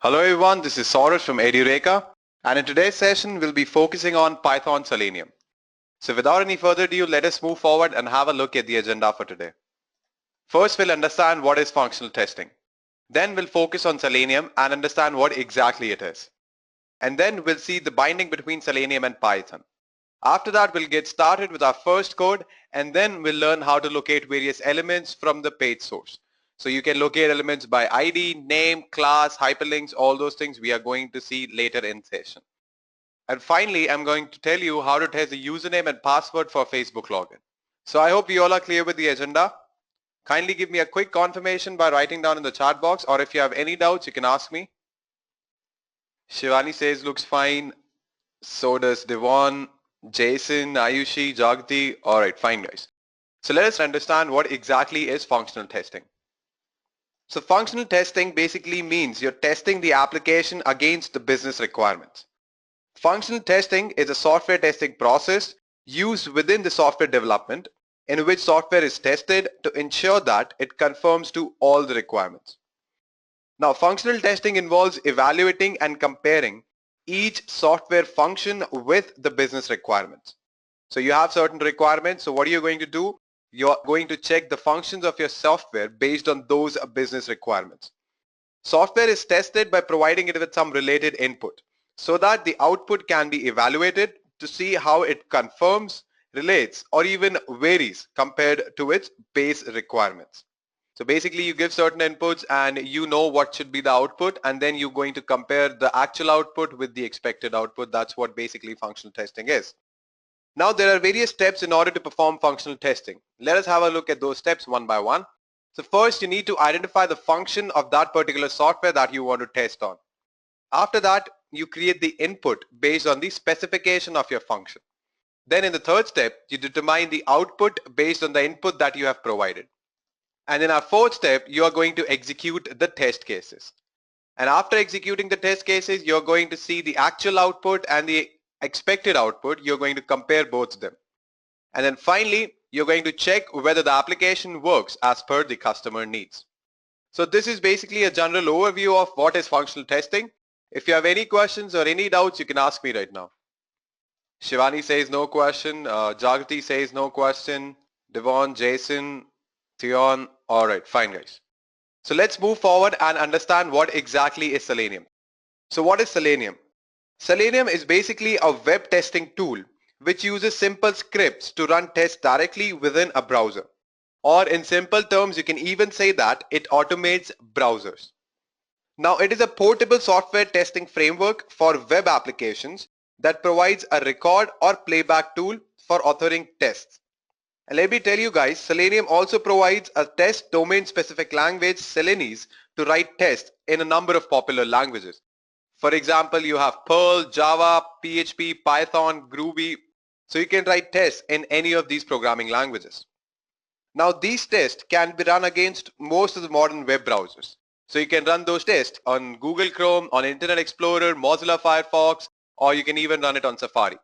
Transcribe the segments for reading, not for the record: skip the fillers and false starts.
Hello everyone, this is Saurabh from Edureka, and in today's session we'll be focusing on Python Selenium. So without any further ado, let us move forward and have a look at the agenda for today. First, we'll understand what is functional testing. Then we'll focus on Selenium and understand what exactly it is. And then we'll see the binding between Selenium and Python. After that, we'll get started with our first code, and then we'll learn how to locate various elements from the page source. So you can locate elements by ID, name, class, hyperlinks, all those things we are going to see later in session. And finally, I'm going to tell you how to test the username and password for Facebook login. So I hope you all are clear with the agenda. Kindly give me a quick confirmation by writing down in the chat box, or if you have any doubts, you can ask me. Shivani says looks fine. So does Devon, Jason, Ayushi, Jagti. Alright, fine guys. So let us understand what exactly is functional testing. So functional testing basically means you're testing the application against the business requirements. Functional testing is a software testing process used within the software development in which software is tested to ensure that it conforms to all the requirements. Now, functional testing involves evaluating and comparing each software function with the business requirements. So you have certain requirements. So what are you going to do? You're going to check the functions of your software based on those business requirements. Software is tested by providing it with some related input so that the output can be evaluated to see how it conforms, relates, or even varies compared to its base requirements. So basically you give certain inputs and you know what should be the output, and then you're going to compare the actual output with the expected output. That's what basically functional testing is. Now there are various steps in order to perform functional testing. Let us have a look at those steps one by one. So first you need to identify the function of that particular software that you want to test on. After that, you create the input based on the specification of your function. Then in the third step, you determine the output based on the input that you have provided. And in our fourth step, you are going to execute the test cases. And after executing the test cases, you're going to see the actual output and the expected output. You're going to compare both of them. And then finally, you're going to check whether the application works as per the customer needs. So this is basically a general overview of what is functional testing. If you have any questions or any doubts, you can ask me right now. Shivani says no question. Jagati says no question. Devon, Jason, Theon. All right, fine guys. So let's move forward and understand what exactly is Selenium. So what is Selenium? Selenium is basically a web testing tool which uses simple scripts to run tests directly within a browser. Or in simple terms, you can even say that it automates browsers. Now it is a portable software testing framework for web applications that provides a record or playback tool for authoring tests. And let me tell you guys, Selenium also provides a test domain specific language, Selenium, to write tests in a number of popular languages. For example, you have Perl, Java, PHP, Python, Groovy. So you can write tests in any of these programming languages. Now these tests can be run against most of the modern web browsers. So you can run those tests on Google Chrome, on Internet Explorer, Mozilla Firefox, or you can even run it on Safari.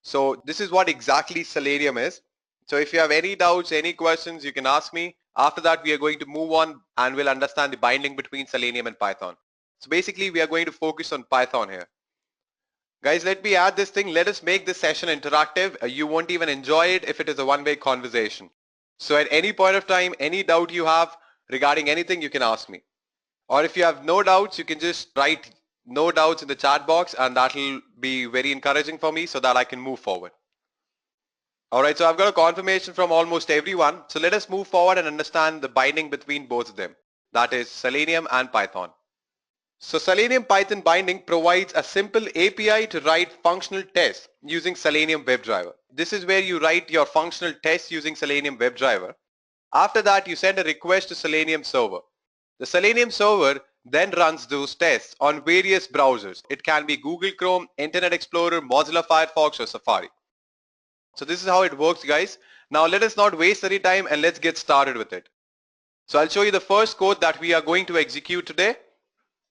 So this is what exactly Selenium is. So if you have any doubts, any questions, you can ask me. After that, we are going to move on and we'll understand the binding between Selenium and Python. So basically, we are going to focus on Python here. Guys, let me add this thing. Let us make this session interactive. You won't even enjoy it if it is a one-way conversation. So at any point of time, any doubt you have regarding anything, you can ask me. Or if you have no doubts, you can just write no doubts in the chat box, and that will be very encouraging for me so that I can move forward. Alright, so I've got a confirmation from almost everyone. So let us move forward and understand the binding between both of them. That is Selenium and Python. So Selenium Python binding provides a simple API to write functional tests using Selenium Webdriver. This is where you write your functional tests using Selenium Webdriver. After that, you send a request to Selenium server. The Selenium server then runs those tests on various browsers. It can be Google Chrome, Internet Explorer, Mozilla Firefox, or Safari. So this is how it works, guys. Now let us not waste any time and let's get started with it. So I'll show you the first code that we are going to execute today.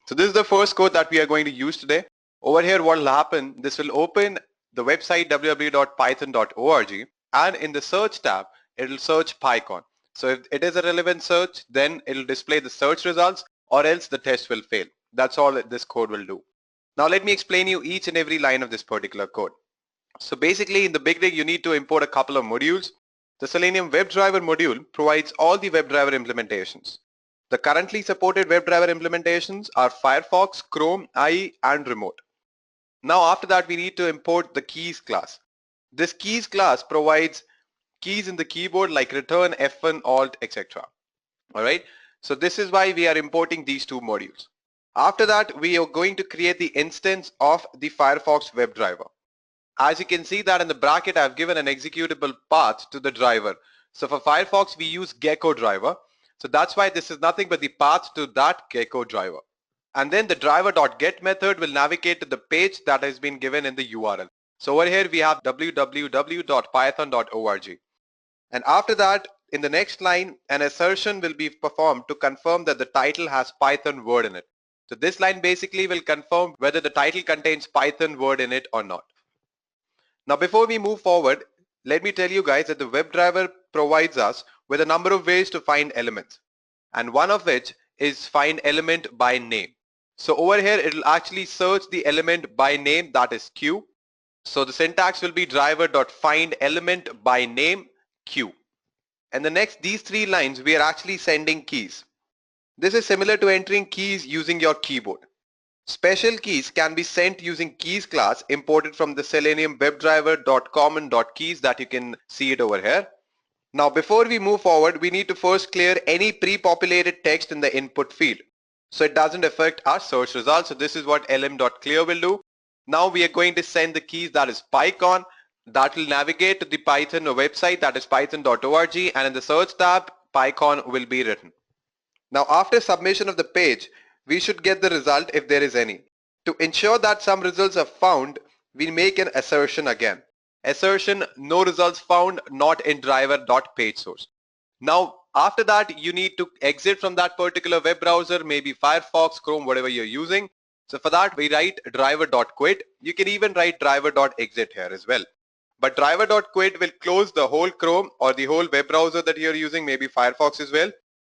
So this is the first code that we are going to use today. Over here, what will happen, this will open the website www.python.org, and in the search tab, it will search PyCon. So if it is a relevant search, then it will display the search results, or else the test will fail. That's all this code will do. Now let me explain you each and every line of this particular code. So basically in the beginning you need to import a couple of modules. The Selenium Webdriver module provides all the WebDriver implementations. The currently supported WebDriver implementations are Firefox, Chrome, IE and Remote. Now after that we need to import the keys class. This keys class provides keys in the keyboard like return, F1, Alt, etc. Alright, so this is why we are importing these two modules. After that we are going to create the instance of the Firefox WebDriver. As you can see that in the bracket I've given an executable path to the driver. So for Firefox we use Gecko driver. So that's why this is nothing but the path to that Gecko driver. And then the driver.get method will navigate to the page that has been given in the URL. So over here we have www.python.org. And after that, in the next line, an assertion will be performed to confirm that the title has Python word in it. So this line basically will confirm whether the title contains Python word in it or not. Now before we move forward, let me tell you guys that the WebDriver provides us with a number of ways to find elements. And one of which is find element by name. So over here it will actually search the element by name, that is Q. So the syntax will be driver.find element by name Q. And the next these three lines we are actually sending keys. This is similar to entering keys using your keyboard. Special keys can be sent using keys class imported from the Selenium Webdriver.common.keys that you can see it over here. Now before we move forward, we need to first clear any pre-populated text in the input field, so it doesn't affect our search results. So this is what lm.clear will do. Now we are going to send the keys, that is PyCon, that will navigate to the Python website, that is python.org, and in the search tab PyCon will be written. Now after submission of the page, we should get the result if there is any. To ensure that some results are found, we make an assertion again. Assertion no results found, not in driver.pageSource. Now after that you need to exit from that particular web browser, maybe Firefox, Chrome, whatever you're using. So for that we write driver.quit. You can even write driver.exit here as well. But driver.quit will close the whole Chrome or the whole web browser that you're using, maybe Firefox as well.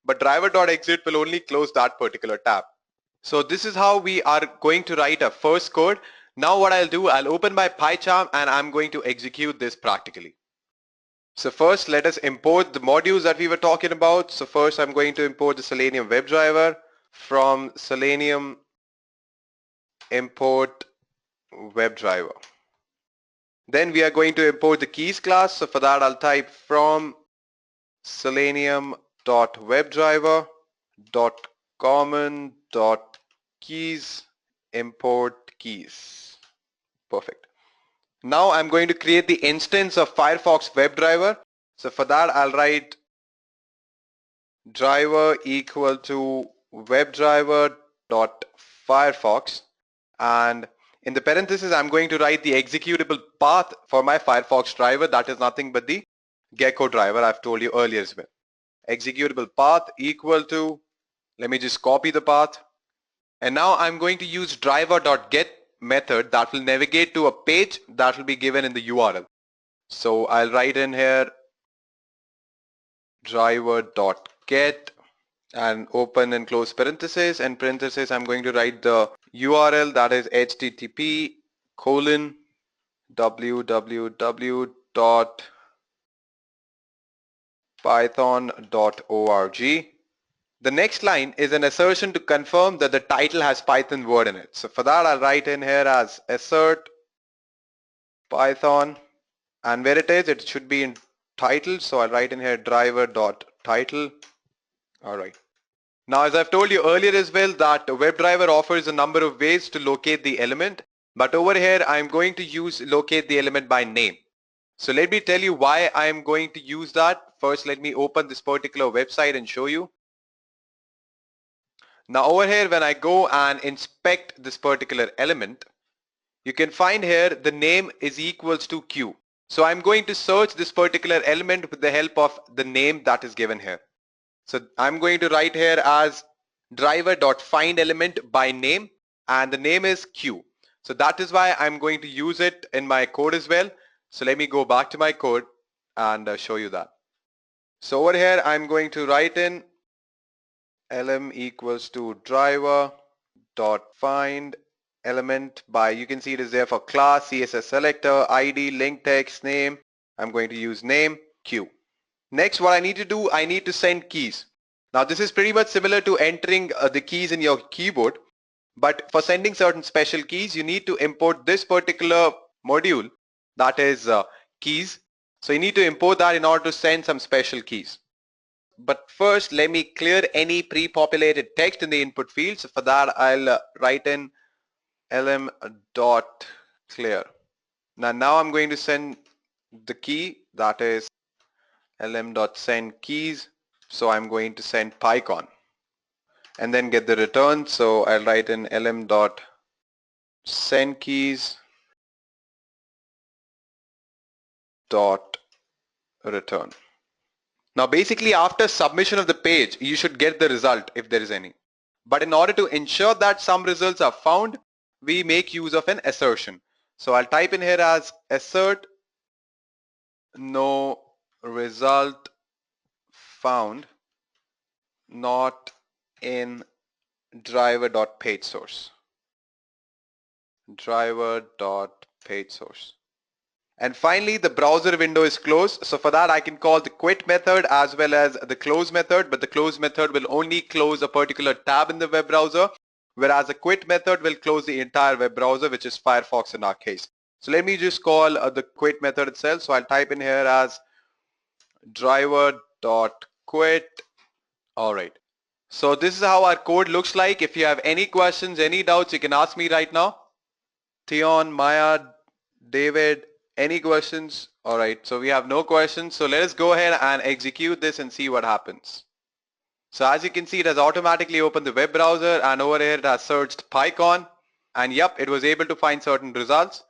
But driver.exit will only close that particular tab. So this is how we are going to write a first code. Now what I'll do, I'll open my PyCharm and I'm going to execute this practically. So first let us import the modules that we were talking about. So first I'm going to import the Selenium WebDriver from Selenium import WebDriver. Then we are going to import the keys class. So for that I'll type from selenium.webdriver.common.keys import keys. Perfect. Now I'm going to create the instance of Firefox WebDriver. So for that I'll write driver equal to WebDriver.Firefox, and in the parentheses I'm going to write the executable path for my Firefox driver, that is nothing but the Gecko driver I've told you earlier as well. Executable path equal to, let me just copy the path, and now I'm going to use driver.get method that will navigate to a page that will be given in the URL. So I'll write in here driver.get and open and close parentheses, and parentheses I'm going to write the URL, that is http://www.python.org. The next line is an assertion to confirm that the title has Python word in it. So for that I'll write in here as assert Python, and where it should be in title. So I'll write in here driver.title. Alright. Now as I've told you earlier as well that WebDriver offers a number of ways to locate the element, but over here I'm going to use locate the element by name. So let me tell you why I'm going to use that. First let me open this particular website and show you. Now over here when I go and inspect this particular element, you can find here the name is equals to Q. So I'm going to search this particular element with the help of the name that is given here. So I'm going to write here as driver.find element by name, and the name is Q. So that is why I'm going to use it in my code as well. So let me go back to my code and show you that. So over here I'm going to write in lm equals to driver dot find element by, you can see it is there for class, CSS selector, ID, link text, name. I'm going to use name, Q. Next, what I need to do, I need to send keys. Now this is pretty much similar to entering the keys in your keyboard, but for sending certain special keys, you need to import this particular module, that is keys. So you need to import that in order to send some special keys. But first, let me clear any pre-populated text in the input field. So for that, I'll write in lm.clear. Now I'm going to send the key, that is lm.send keys. So I'm going to send PyCon and then get the return. So I'll write in lm.send keys dot return. Now basically after submission of the page, you should get the result if there is any. But in order to ensure that some results are found, we make use of an assertion. So I'll type in here as assert no result found not in driver.pageSource. Driver.pageSource. And finally, the browser window is closed. So for that, I can call the quit method as well as the close method, but the close method will only close a particular tab in the web browser, whereas the quit method will close the entire web browser, which is Firefox in our case. So let me just call the quit method itself. So I'll type in here as driver.quit. All right. So this is how our code looks like. If you have any questions, any doubts, you can ask me right now. Theon, Maya, David, any questions? All right, so we have no questions. So let us go ahead and execute this and see what happens. So as you can see, it has automatically opened the web browser, and over here it has searched PyCon, and yep, it was able to find certain results.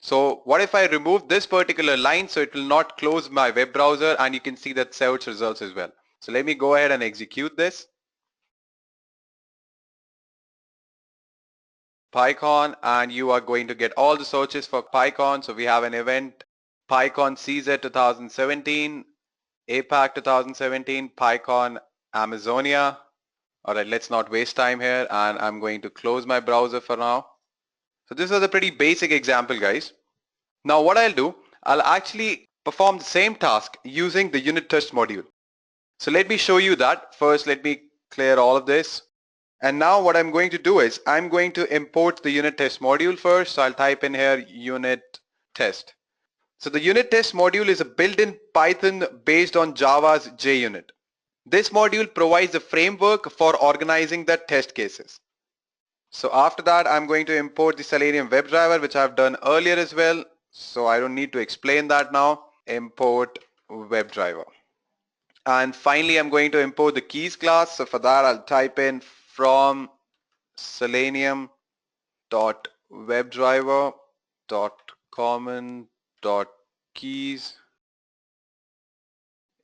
So what if I remove this particular line so it will not close my web browser, and you can see that search results as well. So let me go ahead and execute this. PyCon, and you are going to get all the searches for PyCon. So we have an event, PyCon CZ 2017, APAC 2017, PyCon Amazonia. All right, let's not waste time here, and I'm going to close my browser for now. So this was a pretty basic example, guys. Now what I'll do, I'll actually perform the same task using the unit test module. So let me show you that. First, let me clear all of this. And now what I'm going to do is I'm going to import the unit test module first. So I'll type in here unit test. So the unit test module is a built-in Python based on Java's JUnit. This module provides a framework for organizing the test cases. So after that, I'm going to import the Selenium Webdriver, which I've done earlier as well. So I don't need to explain that now. Import Webdriver. And finally, I'm going to import the keys class. So for that, I'll type in from selenium.webdriver.common.keys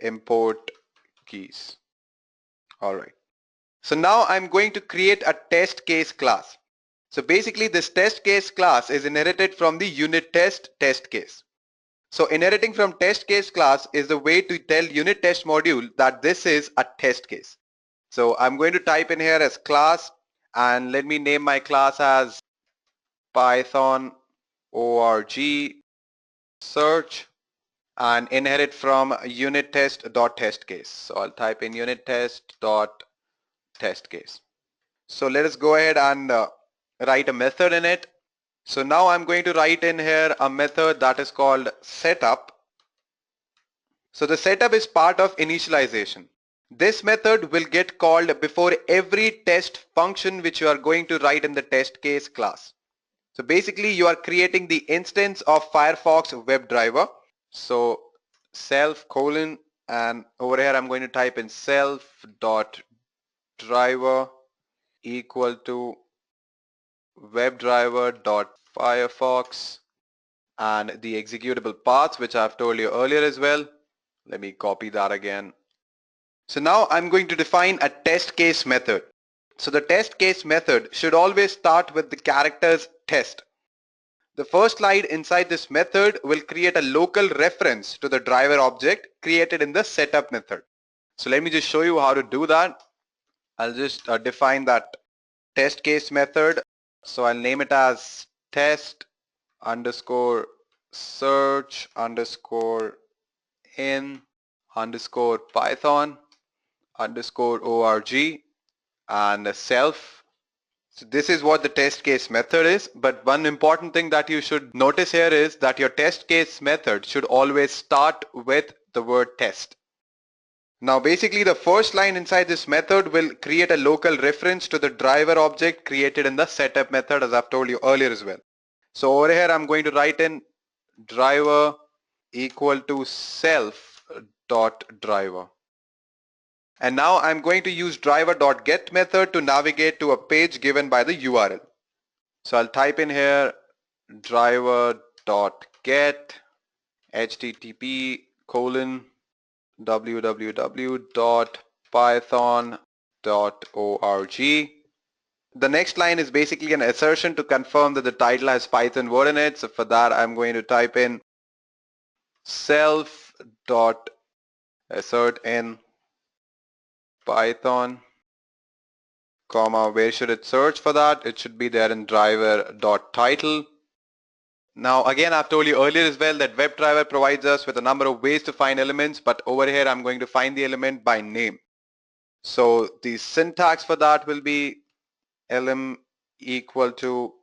import keys. All right. So now I'm going to create a test case class. So basically this test case class is inherited from the unit test case. So inheriting from test case class is the way to tell unit test module that this is a test case. So I'm going to type in here as class, and let me name my class as Python org search, and inherit from unit test.test case. So I'll type in unit test.test case. So let us go ahead and write a method in it. So now I'm going to write in here a method that is called setup. So the setup is part of initialization. This method will get called before every test function which you are going to write in the test case class. So basically you are creating the instance of Firefox WebDriver. So self : and over here I'm going to type in self.driver equal to webdriver.firefox and the executable paths which I've told you earlier as well. Let me copy that again. So now I'm going to define a test case method. So the test case method should always start with the characters test. The first line inside this method will create a local reference to the driver object created in the setup method. So let me just show you how to do that. I'll just define that test case method. So I'll name it as test underscore search underscore in underscore Python underscore org and self. So this is what the test case method is, but one important thing that you should notice here is that your test case method should always start with the word test. Now basically the first line inside this method will create a local reference to the driver object created in the setup method, as I've told you earlier as well. So over here I'm going to write in driver equal to self dot driver. And now I'm going to use driver.get method to navigate to a page given by the URL. So I'll type in here driver.get http://www.python.org. The next line is basically an assertion to confirm that the title has Python word in it. So for that I'm going to type in self.assert in Python, comma, where should it search for that? It should be there in driver.title. Now again, I've told you earlier as well that WebDriver provides us with a number of ways to find elements, but over here I'm going to find the element by name. So the syntax for that will be elem equal to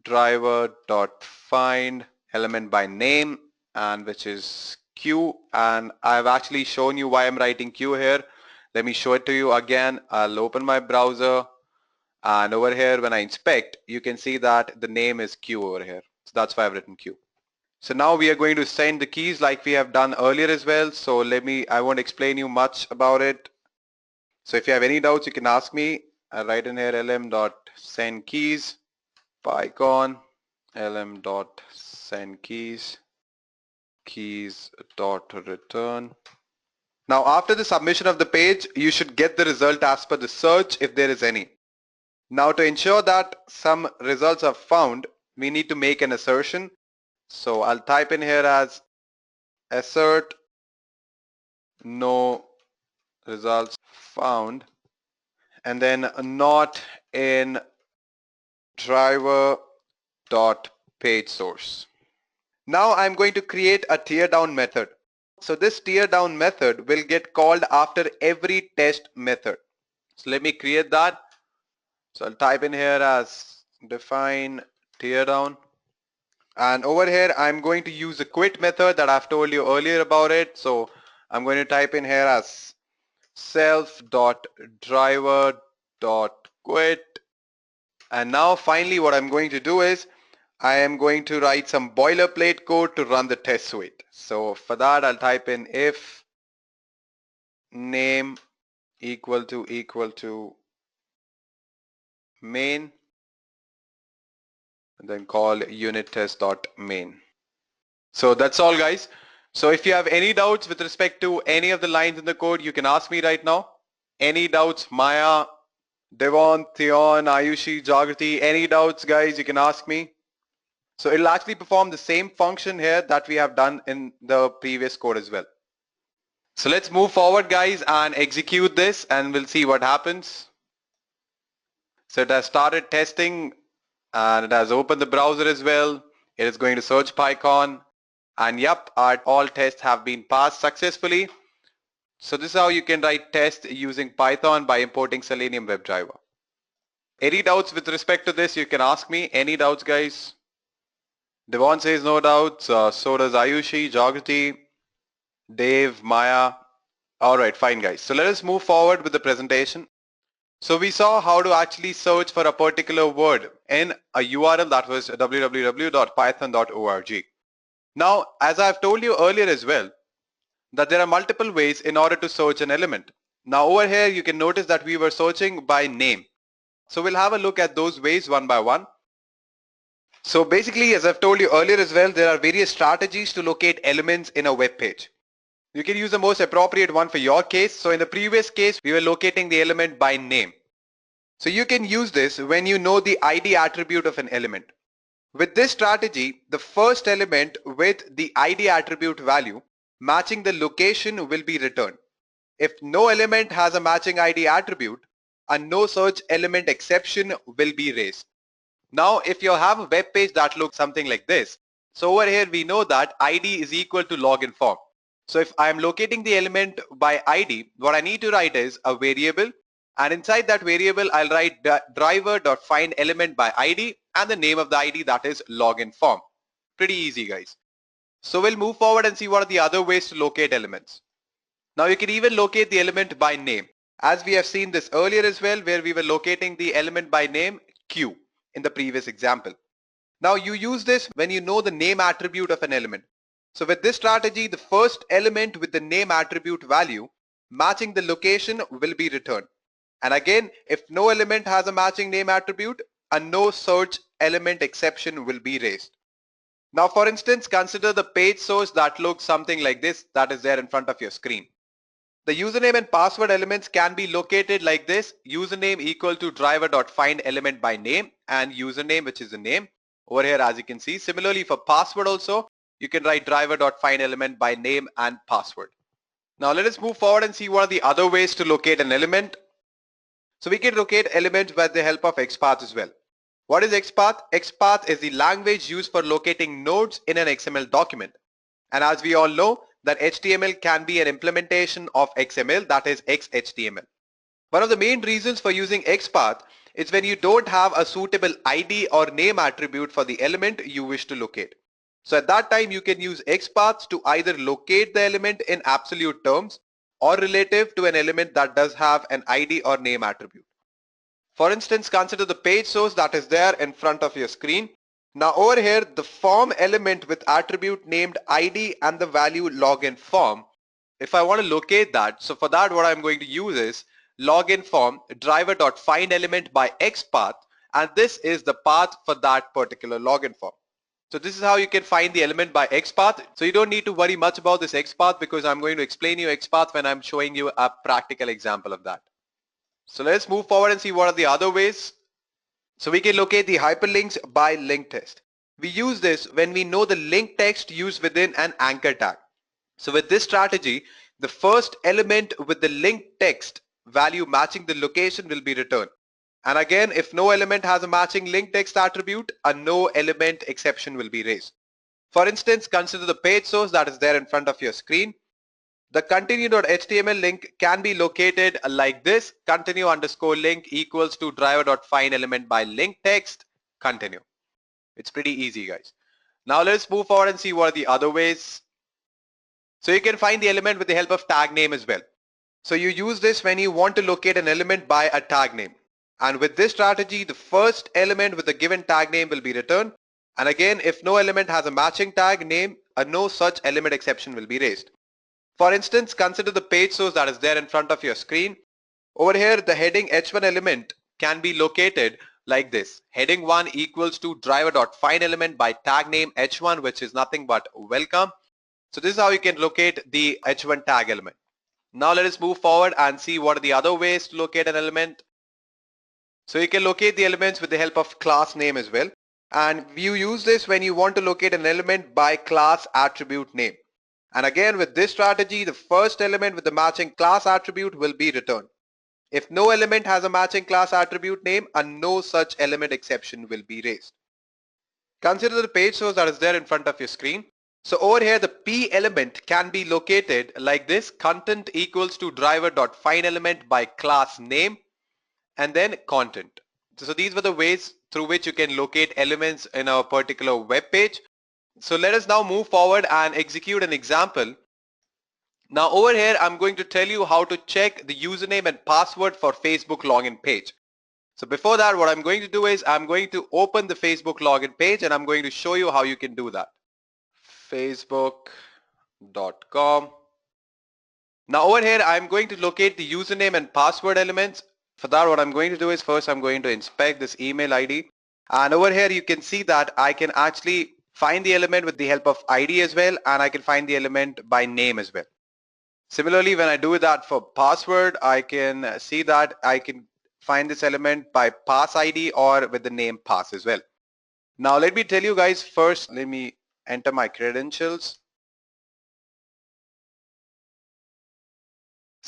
driver.find element by name, and which is Q, and I've actually shown you why I'm writing Q here. Let me show it to you again. I'll open my browser, and over here when I inspect, you can see that the name is Q over here. So that's why I've written Q. So now we are going to send the keys like we have done earlier as well. So I won't explain you much about it. So if you have any doubts, you can ask me. I'll write in here lm.send keys, pycon lm.send keys, keys.return. Now after the submission of the page, you should get the result as per the search if there is any. Now to ensure that some results are found, we need to make an assertion. So I'll type in here as assert no results found, and then not in driver dot page source. Now I'm going to create a tear down method. So this tear down method will get called after every test method. So let me create that. So I'll type in here as define tear down. And over here I'm going to use a quit method that I've told you earlier about it. So I'm going to type in here as self.driver.quit. And now finally what I'm going to do is I am going to write some boilerplate code to run the test suite. So for that I'll type in if name equal to main, and then call unit test.main. So that's all guys. So if you have any doubts with respect to any of the lines in the code, you can ask me right now. Any doubts, Maya, Devon, Theon, Ayushi, Jagrati, any doubts guys, you can ask me. So it'll actually perform the same function here that we have done in the previous code as well. So let's move forward guys and execute this and we'll see what happens. So it has started testing and it has opened the browser as well. It is going to search Python, and yep, all tests have been passed successfully. So this is how you can write tests using Python by importing Selenium Webdriver. Any doubts with respect to this, you can ask me. Any doubts guys? Devon says no doubts, so does Ayushi, Jagrati, Dave, Maya. Alright, fine guys. So let us move forward with the presentation. So we saw how to actually search for a particular word in a URL that was www.python.org. Now, as I've told you earlier as well, that there are multiple ways in order to search an element. Now over here you can notice that we were searching by name. So we'll have a look at those ways one by one. So basically, as I've told you earlier as well, there are various strategies to locate elements in a web page. You can use the most appropriate one for your case. So in the previous case, we were locating the element by name. So you can use this when you know the ID attribute of an element. With this strategy, the first element with the ID attribute value matching the location will be returned. If no element has a matching ID attribute, a no search element exception will be raised. Now, if you have a web page that looks something like this, so over here we know that ID is equal to login form. So if I'm locating the element by ID, what I need to write is a variable, and inside that variable I'll write driver.find element by ID and the name of the ID, that is login form. Pretty easy, guys. So we'll move forward and see what are the other ways to locate elements. Now you can even locate the element by name, as we have seen this earlier as well, where we were locating the element by name Q in the previous example. Now you use this when you know the name attribute of an element. So with this strategy, the first element with the name attribute value matching the location will be returned. And again, if no element has a matching name attribute, a no search element exception will be raised. Now for instance, consider the page source that looks something like this, that is there in front of your screen. The username and password elements can be located like this: username equal to driver.find element by name and username, which is the name over here, as you can see. Similarly for password also, you can write driver.find element by name and password. Now let us move forward and see what are the other ways to locate an element. So we can locate elements with the help of XPath as well. What is XPath? XPath is the language used for locating nodes in an XML document. And as we all know, that HTML can be an implementation of XML, that is XHTML. One of the main reasons for using XPath is when you don't have a suitable ID or name attribute for the element you wish to locate. So at that time you can use XPaths to either locate the element in absolute terms or relative to an element that does have an ID or name attribute. For instance, consider the page source that is there in front of your screen. Now over here, the form element with attribute named ID and the value login form. If I want to locate that, so for that what I'm going to use is login form driver.find element by XPath, and this is the path for that particular login form. So this is how you can find the element by XPath. So you don't need to worry much about this XPath because I'm going to explain you XPath when I'm showing you a practical example of that. So let's move forward and see what are the other ways. So we can locate the hyperlinks by link test. We use this when we know the link text used within an anchor tag. So with this strategy, the first element with the link text value matching the location will be returned. And again, if no element has a matching link text attribute, a no element exception will be raised. For instance, consider the page source that is there in front of your screen. The continue.html link can be located like this: continue underscore link equals to driver.find element by link text continue. It's pretty easy, guys. Now let's move forward and see what are the other ways. So you can find the element with the help of tag name as well. So you use this when you want to locate an element by a tag name. And with this strategy, the first element with the given tag name will be returned. And again, if no element has a matching tag name, a no such element exception will be raised. For instance, consider the page source that is there in front of your screen. Over here, the heading h1 element can be located like this: heading 1 equals to driver.find element by tag name h1, which is nothing but welcome. So this is how you can locate the h1 tag element. Now let us move forward and see what are the other ways to locate an element. So you can locate the elements with the help of class name as well. And you use this when you want to locate an element by class attribute name. And again, with this strategy, the first element with the matching class attribute will be returned. If no element has a matching class attribute name, a no such element exception will be raised. Consider the page source that is there in front of your screen. So over here, the P element can be located like this: content equals to driver.find element by class name and then content. So these were the ways through which you can locate elements in a particular web page. So let us now move forward and execute an example. Now over here, I'm going to tell you how to check the username and password for Facebook login page. So before that, what I'm going to do is I'm going to open the Facebook login page and I'm going to show you how you can do that. Facebook.com. Now over here, I'm going to locate the username and password elements. For that, what I'm going to do is first I'm going to inspect this email ID. And over here, you can see that I can actually find the element with the help of ID as well, and I can find the element by name as well. Similarly, when I do that for password, I can see that I can find this element by pass ID or with the name pass as well. Now let me tell you guys first, let me enter my credentials.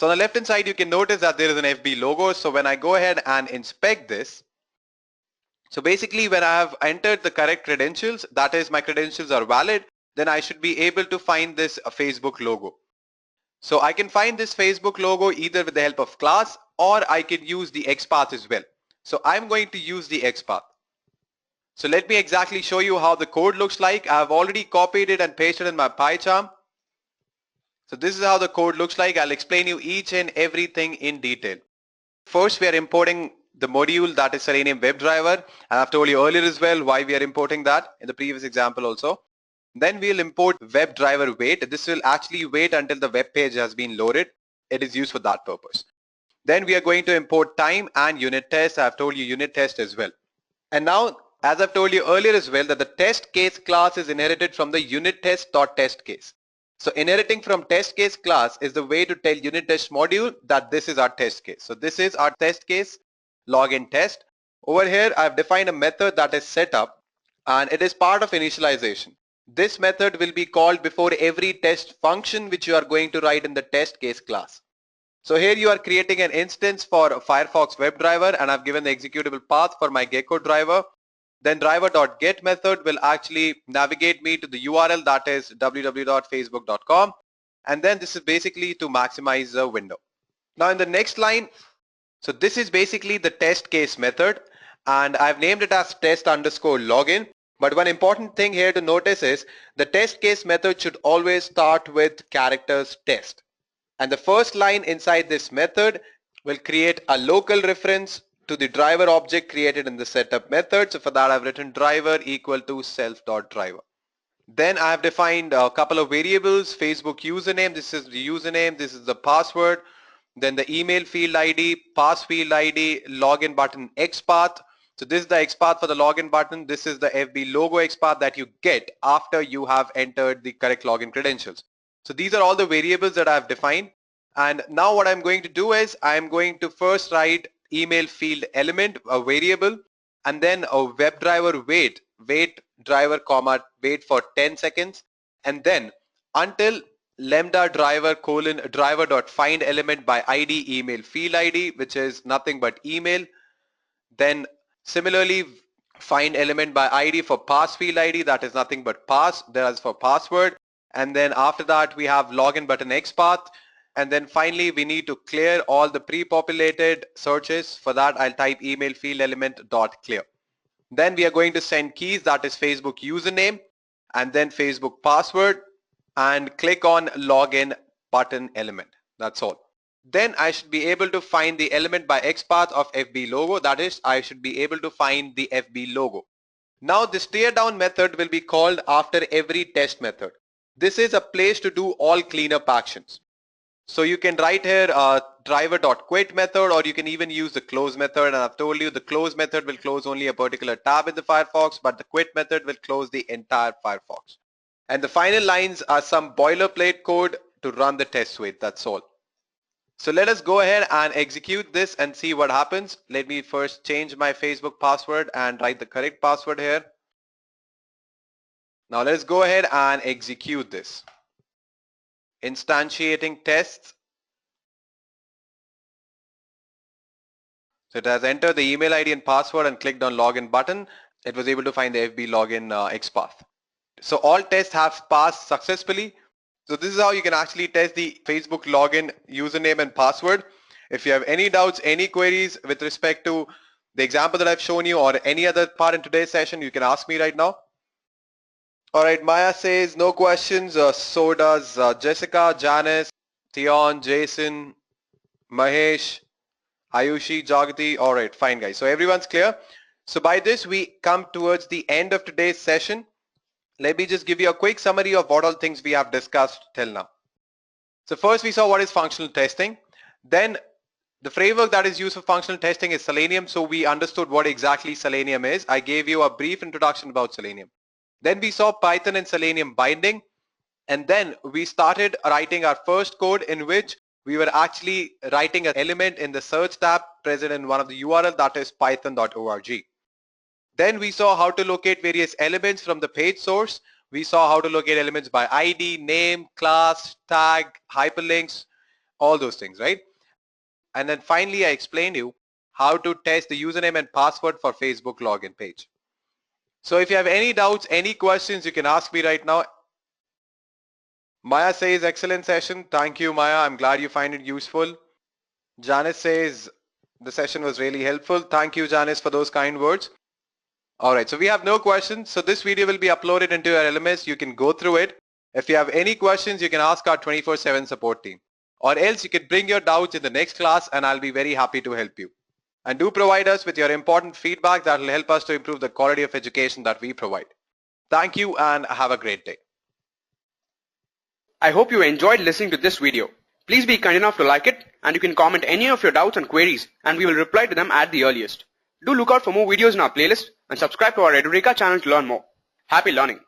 So on the left hand side, you can notice that there is an FB logo. So when I go ahead and inspect this, so basically when I have entered the correct credentials, that is my credentials are valid, then I should be able to find this Facebook logo. So I can find this Facebook logo either with the help of class or I can use the XPath as well. So I'm going to use the XPath. So let me exactly show you how the code looks like. I've already copied it and pasted in my PyCharm. So this is how the code looks like. I'll explain you each and everything in detail. First, we are importing the module that is Selenium Webdriver, and I've told you earlier as well why we are importing that in the previous example also. Then we'll import WebDriver wait. This will actually wait until the web page has been loaded. It is used for that purpose. Then we are going to import time and unit test. I've told you unit test as well. And now, as I've told you earlier as well, that the test case class is inherited from the unit test.test case. So inheriting from test case class is the way to tell unit test module that this is our test case. So this is our test case login test. Over here, I've defined a method that is set up and it is part of initialization. This method will be called before every test function which you are going to write in the test case class. So here you are creating an instance for Firefox WebDriver and I've given the executable path for my Gecko driver. Then driver.get method will actually navigate me to the URL that is www.facebook.com, and then this is basically to maximize the window. Now in the next line, so this is basically the test case method and I've named it as test underscore login. But one important thing here to notice is the test case method should always start with characters test. And the first line inside this method will create a local reference to the driver object created in the setup method. So for that I've written driver equal to self.driver. Then I have defined a couple of variables, Facebook username, this is the username, this is the password, then the email field ID, pass field ID, login button XPath. So this is the XPath for the login button. This is the FB logo XPath that you get after you have entered the correct login credentials. So these are all the variables that I have defined. And now what I'm going to do is I'm going to first write email field element, a variable, and then a WebDriver wait driver comma wait for 10 seconds, and then until lambda driver colon driver dot find element by ID email field ID, which is nothing but email. Then similarly find element by ID for pass field ID, that is nothing but pass, that is for password. And then after that we have login button XPath. And then finally we need to clear all the pre-populated searches. For that I'll type email field element dot clear. Then we are going to send keys, that is Facebook username and then Facebook password, and click on login button element. That's all. Then I should be able to find the element by XPath of FB logo, that is I should be able to find the FB logo. Now this tear down method will be called after every test method. This is a place to do all cleanup actions. So you can write here driver.quit method, or you can even use the close method, and I've told you the close method will close only a particular tab in the Firefox, but the quit method will close the entire Firefox. And the final lines are some boilerplate code to run the test suite, that's all. So let us go ahead and execute this and see what happens. Let me first change my Facebook password and write the correct password here. Now let's go ahead and execute this. Instantiating tests. So it has entered the email ID and password and clicked on login button. It was able to find the FB login XPath. So all tests have passed successfully. So this is how you can actually test the Facebook login username and password. If you have any doubts, any queries with respect to the example that I've shown you or any other part in today's session, you can ask me right now. All right, Maya says no questions. So does Jessica, Janice, Theon, Jason, Mahesh, Ayushi, Jagati. All right, fine guys. So everyone's clear. So by this we come towards the end of today's session. Let me just give you a quick summary of what all things we have discussed till now. So first we saw what is functional testing. Then the framework that is used for functional testing is Selenium. So we understood what exactly Selenium is. I gave you a brief introduction about Selenium. Then we saw Python and Selenium binding. And then we started writing our first code in which we were actually writing an element in the search tab present in one of the URL, that is python.org. Then we saw how to locate various elements from the page source. We saw how to locate elements by ID, name, class, tag, hyperlinks, all those things, right? And then finally, I explained you how to test the username and password for Facebook login page. So if you have any doubts, any questions, you can ask me right now. Maya says, excellent session. Thank you, Maya. I'm glad you find it useful. Janice says, the session was really helpful. Thank you, Janice, for those kind words. All right, so we have no questions. So this video will be uploaded into your LMS. You can go through it. If you have any questions, you can ask our 24/7 support team. Or else you can bring your doubts in the next class and I'll be very happy to help you. And do provide us with your important feedback that will help us to improve the quality of education that we provide. Thank you and have a great day. I hope you enjoyed listening to this video. Please be kind enough to like it, and you can comment any of your doubts and queries and we will reply to them at the earliest. Do look out for more videos in our playlist and subscribe to our Edureka channel to learn more. Happy learning!